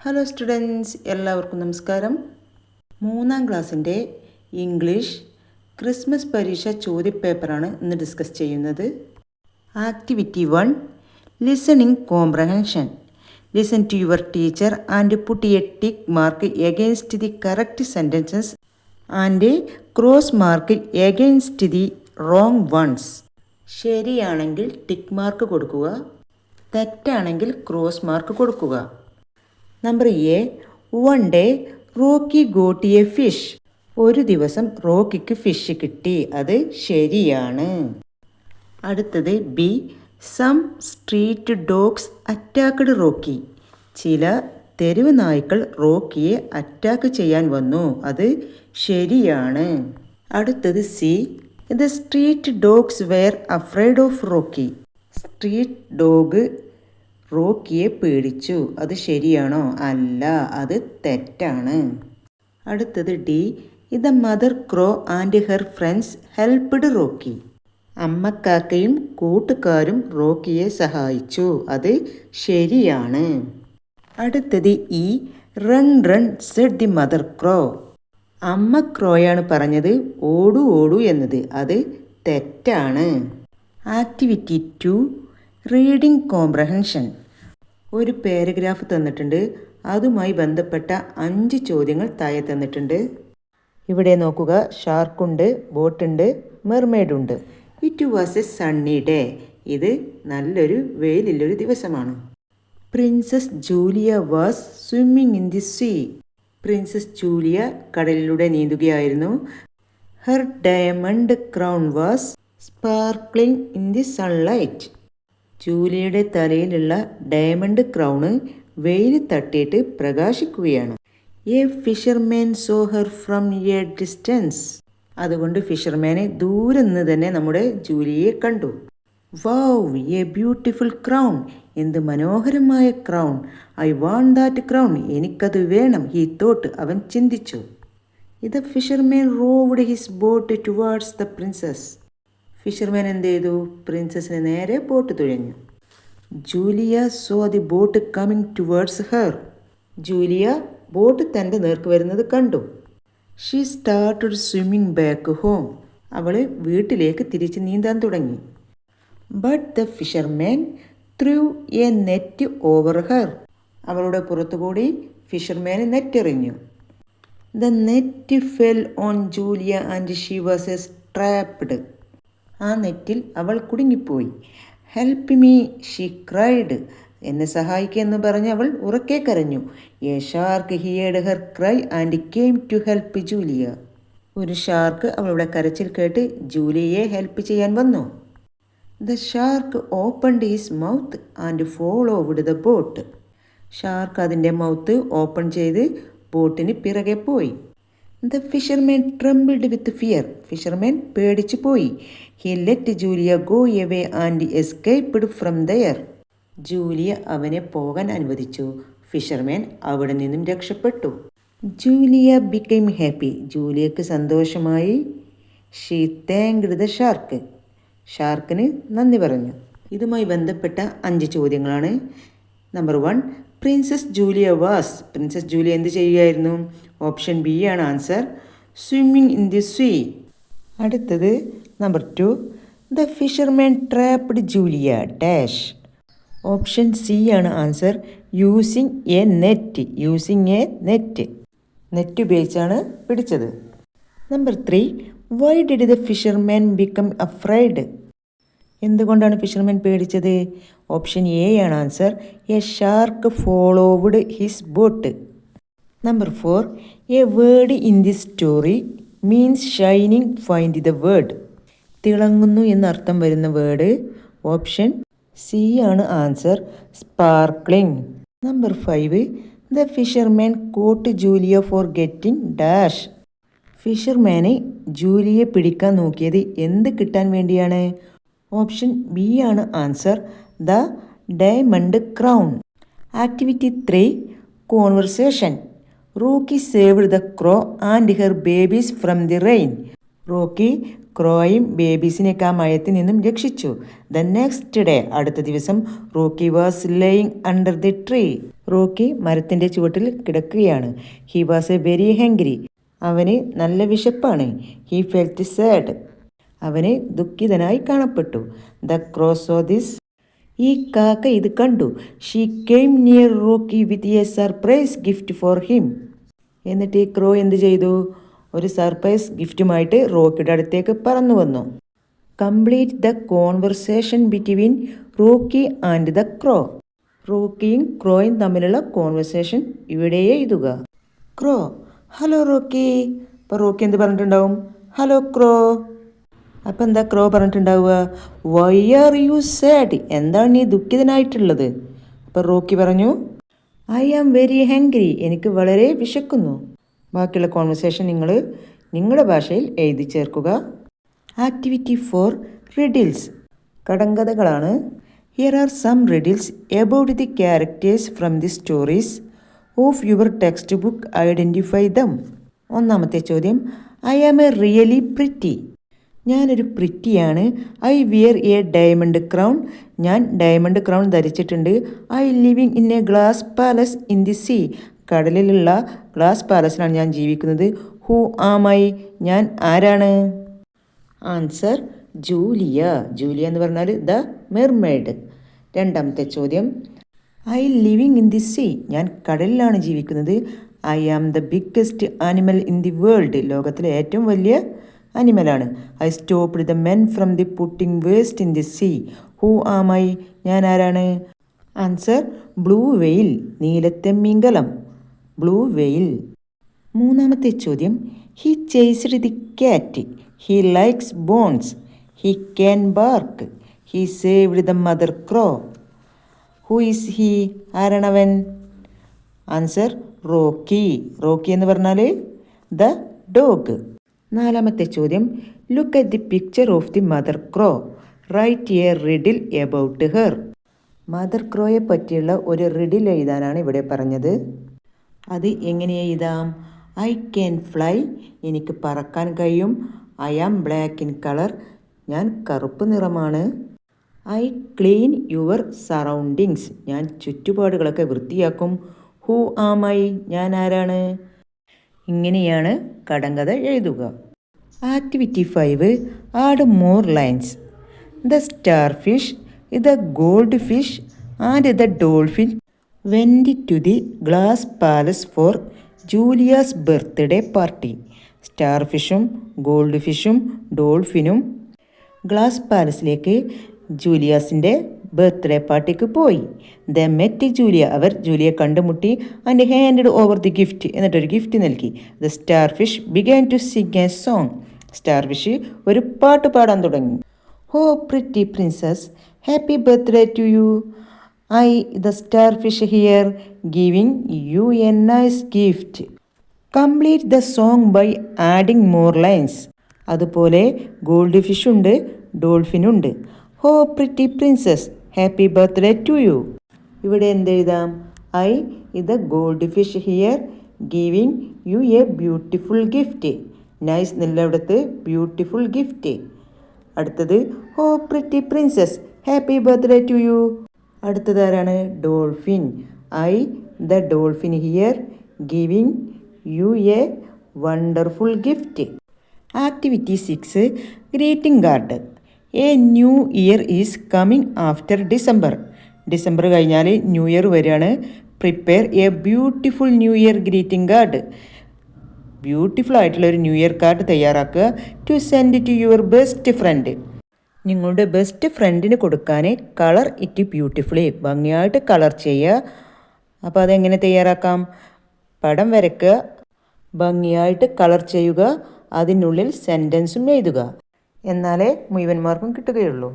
Hello students, എല്ലാവർക്കും നമസ്കാരം. 3ാം ക്ലാസ്സിൻ്റെ ഇംഗ്ലീഷ് ക്രിസ്മസ് പരീക്ഷ ചോദ്യപേപ്പറാണ് ഇന്ന് ഡിസ്കസ് ചെയ്യുന്നത്. Activity 1, listening comprehension. Listen to your teacher and put a tick mark against the correct sentences and cross mark against the wrong ones. ശരിയാണെങ്കിൽ tick mark കൊടുക്കുക, തെറ്റാണെങ്കിൽ cross mark കൊടുക്കുക. Number A, one day Rocky got a fish. ഒരു ദിവസം റോക്കിക്ക് fish കിട്ടി, അത് ശരിയാണ്. അടുത്തത് B, some street dogs attacked Rocky. ചില തെരുവ് നായ്ക്കൾ റോക്കിയെ അറ്റാക്ക് ചെയ്യാൻ വന്നു, അത് ശരിയാണ്. അടുത്തത് C, the street dogs were afraid of Rocky. Street dog റോക്കിയെ പേടിച്ചു, അത് ശരിയാണോ? അല്ല, അത് തെറ്റാണ്. അടുത്തത് D, the mother crow and her friends helped Rocky. അമ്മക്കാക്കയും കൂട്ടുകാരും റോക്കിയെ സഹായിച്ചു, അത് ശരിയാണ്. അടുത്തത് E, run run said the mother crow. അമ്മ ക്രോയാണ് പറഞ്ഞത് ഓടു ഓടു എന്നത്, അത് തെറ്റാണ്. Activity 2, reading comprehension. ഒരു പാരഗ്രാഫ് തന്നിട്ടുണ്ട്, അതുമായി ബന്ധപ്പെട്ട 5 ചോദ്യങ്ങൾ താഴെ തന്നിട്ടുണ്ട്. ഇവിടെ നോക്കുക, ഷാർക്കുണ്ട്, ബോട്ടുണ്ട്, മെർമെയ്ഡുണ്ട്. It was a sunny day. ഇത് നല്ലൊരു വെയിലുള്ളൊരു ദിവസമാണ്. Princess Julia was swimming in the sea. Princess Julia കടലിലൂടെ നീന്തുകയായിരുന്നു. Her diamond crown was sparkling in the sunlight. ജൂലിയയുടെ തലയിലുള്ള ഡയമണ്ട് ക്രൗണ് വെയിൽ തട്ടിയിട്ട് പ്രകാശിക്കുകയാണ്. A fisherman saw her from a distance. അതുകൊണ്ട് ഫിഷർമാനെ ദൂരെ നിന്ന് തന്നെ നമ്മുടെ ജൂലിയയെ കണ്ടു. Wow, a beautiful crown. എന്ത് മനോഹരമായ crown. I want that crown. എനിക്കത് വേണം. He thought. അവൻ ചിന്തിച്ചു. The fisherman റോവ്ഡ് his boat towards the princess. Fisherman എന്ത് ചെയ്തു? പ്രിൻസസിന് നേരെ ബോട്ട് തുഴഞ്ഞു. Julia saw the boat coming towards her. Julia boat തൻ്റെ നേർക്ക് വരുന്നത് കണ്ടു. She started swimming back home. അവൾ വീട്ടിലേക്ക് തിരിച്ച് നീന്താൻ തുടങ്ങി. But the fisherman threw a net over her. അവളുടെ പുറത്തുകൂടി ഫിഷർമാൻ നെറ്റെറിഞ്ഞു. The net fell on Julia and she was trapped. ആ നെറ്റിൽ അവൾ കുടുങ്ങിപ്പോയി. Help me, she cried. എന്നെ സഹായിക്കുക എന്ന് പറഞ്ഞ് അവൾ ഉറക്കെ കരഞ്ഞു. A shark heard her cry and came to help Julia. ഒരു ഷാർക്ക് അവളുടെ കരച്ചിൽ കേട്ട് ജൂലിയയെ ഹെൽപ്പ് ചെയ്യാൻ വന്നു. The shark opened his mouth and followed the boat. Shark അതിൻ്റെ മൗത്ത് ഓപ്പൺ ചെയ്ത് ബോട്ടിന് പിറകെ പോയി. The fisherman trembled with fear. Fisherman പേടിച്ചു പോയി. He let Julia go away and escaped from there. Julia അവനെ പോകാൻ അനുവദിച്ചു. ഫിഷർമാൻ അവിടെ നിന്നും രക്ഷപ്പെട്ടു. Julia became happy. ജൂലിയക്ക് സന്തോഷമായി. She thanked the shark. ഷാർക്കിന് നന്ദി പറഞ്ഞു. ഇതുമായി ബന്ധപ്പെട്ട 5 ചോദ്യങ്ങളാണ്. Number 1, princess Julia was. Princess Julia എന്ത് ചെയ്യുകയായിരുന്നു? ഓപ്ഷൻ ബി ആണ് answer, swimming in the sea. അടുത്തത് number 2, the fisherman trapped Julia dash. Option C ആണ് answer, using a net. Using a net. Net ഉപയോഗിച്ചാണ് പിടിച്ചത്. Number 3, why did the fisherman become afraid. എന്തുകൊണ്ടാണ് fisherman പേടിച്ചത്? Option A ആണ് answer, a shark followed his boat. Number 4, a word in the story means shining. Find the word. തിളങ്ങുന്നു എന്നർത്ഥം വരുന്ന word option C ആണ് answer, sparkling. Number 5, the fisherman caught Julia for getting dash. ഫിഷർമാന് ജൂലിയെ പിടിക്കാൻ നോക്കിയത് എന്ത് കിട്ടാൻ വേണ്ടിയാണ്? ഓപ്ഷൻ ബി ആണ് answer, the diamond crown. Activity 3, conversation. Rocky saved the crow and her babies from the rain. Rocky ക്രോയും ബേബീസിനെയൊക്കെ ആ മയത്തിൽ നിന്നും രക്ഷിച്ചു. ദ നെക്സ്റ്റ് ഡേ, അടുത്ത ദിവസം Rocky was laying under the tree. Rocky മരത്തിൻ്റെ ചുവട്ടിൽ കിടക്കുകയാണ്. He was a very hungry. അവന് നല്ല വിശപ്പാണ്. He felt sad. അവന് ദുഃഖിതനായി കാണപ്പെട്ടു. The crow saw this. ഈ കാക്ക ഇത് കണ്ടു. She came near Rocky with a surprise gift for him. എന്നിട്ട് ഈ ക്രോ എന്ത് ചെയ്തു? ഒരു സർപ്രൈസ് ഗിഫ്റ്റുമായിട്ട് റോക്കിയുടെ അടുത്തേക്ക് പറന്നു വന്നു. Complete the conversation between Rocky and the crow. റോക്കിയും ക്രോയും തമ്മിലുള്ള കോൺവെർസേഷൻ ഇവിടെ എഴുതുക. Crow: hello Rocky. അപ്പോൾ റോക്കി എന്ത് പറഞ്ഞിട്ടുണ്ടാവും? Hello crow. അപ്പം എന്താ ക്രോ പറഞ്ഞിട്ടുണ്ടാവുക? Why are you sad? എന്താണ് നീ ദുഃഖിതനായിട്ടുള്ളത്? അപ്പം റോക്കി പറഞ്ഞു, ഐ ആം വെരി ഹംഗ്രി. എനിക്ക് വളരെ വിശക്കുന്നു. ബാക്കിയുള്ള കോൺവെർസേഷൻ നിങ്ങൾ നിങ്ങളുടെ ഭാഷയിൽ എഴുതി ചേർക്കുക. Activity 4 riddles. കടങ്കഥകളാണ്. Here are some riddles about the characters from the stories of your text book. Identify them. ഒന്നാമത്തെ ചോദ്യം, I am a really pretty. ഞാനൊരു പ്രിറ്റിയാണ്. I wear a diamond crown. ഞാൻ ഡയമണ്ട് ക്രൗൺ ധരിച്ചിട്ടുണ്ട്. I living in a glass palace in the sea. കടലിലുള്ള glass പാലസിലാണ് ഞാൻ ജീവിക്കുന്നത്. Who am I? ഞാൻ ആരാണ്? Answer: Julia. ജൂലിയ എന്ന് പറഞ്ഞാൽ ദ മെർമെയ്ഡ്. രണ്ടാമത്തെ ചോദ്യം, I living in the sea. ഞാൻ കടലിലാണ് ജീവിക്കുന്നത്. I am the biggest animal in the world. ലോകത്തിലെ ഏറ്റവും വലിയ അനിമലാണ്. I stopped the men from the putting waste in the sea. Who am I? ഞാൻ ആരാണ്? Answer: blue whale. നീലത്തെമ്മീങ്കലം. Blue whale. മൂന്നാമത്തെ ചോദ്യം, he chased the cat. He likes bones. He can bark. He saved the mother crow. Who is he? ആരാണവൻ? Answer: Rocky. Rocky എന്ന് പറഞ്ഞാൽ the dog. നാലാമത്തെ ചോദ്യം, look at the picture of the mother crow. Write a riddle about her. Mother ക്രോയെ പറ്റിയുള്ള ഒരു riddle എഴുതാനാണ് ഇവിടെ പറഞ്ഞത്. അത് എങ്ങനെ എഴുതാം? I can fly. എനിക്ക് പറക്കാൻ കഴിയും. I am black in colour. ഞാൻ കറുപ്പ് നിറമാണ്. I clean your surroundings. ഞാൻ ചുറ്റുപാടുകളൊക്കെ വൃത്തിയാക്കും. Who am I? ഞാൻ ആരാണ്? ഇങ്ങനെയാണ് കടങ്കഥ എഴുതുക. Activity 5 add more lines. The starfish, the goldfish and the dolphin went to the glass palace for Julia's birthday party. സ്റ്റാർ ഫിഷും ഗോൾഡ് ഫിഷും ഡോൾഫിനും ഗ്ലാസ് പാലസിലേക്ക് ജൂലിയാസിൻ്റെ ബർത്ത്ഡേ പാർട്ടിക്ക് പോയി. They met Julia. അവർ ജൂലിയെ കണ്ടുമുട്ടി. And handed over the gift. എന്നിട്ടൊരു ഗിഫ്റ്റ് നൽകി. The starfish began to sing A song. Starfish ഒരു പാട്ട് പാടാൻ തുടങ്ങി. Oh pretty princess, happy birthday to you. I the starfish here giving you a nice gift. Complete the song by adding more lines. അതുപോലെ ഗോൾഡ് ഫിഷുണ്ട്, ഡോൾഫിനുണ്ട്. Oh pretty princess, happy birthday to you. ഇവിടെ എന്തെഴുതാം? I the goldfish here giving you a beautiful gift. Nice എന്നുള്ളിടത്ത് beautiful gift. അടുത്തത് oh pretty princess, happy birthday to you. അടുത്തത് ആരാണ്? Dolphin. I the dolphin here giving you a wonderful gift. Activity 6 greeting card. A new year is coming after December. December കഴിഞ്ഞാൽ new year വരികയാണ്. Prepare a beautiful new year greeting card. Beautiful ആയിട്ടുള്ള ഒരു new year card തയ്യാറാക്കുക. To send to your best friend. നിങ്ങളുടെ best ഫ്രണ്ടിന് കൊടുക്കാൻ colour it beautifully. ഭംഗിയായിട്ട് colour ചെയ്യുക. അപ്പോൾ അതെങ്ങനെ തയ്യാറാക്കാം? പടം വരയ്ക്കുക, ഭംഗിയായിട്ട് കളർ ചെയ്യുക, അതിനുള്ളിൽ സെൻറ്റൻസും എഴുതുക. എന്നാലേ മുഴുവൻ മാർക്കും കിട്ടുകയുള്ളൂ.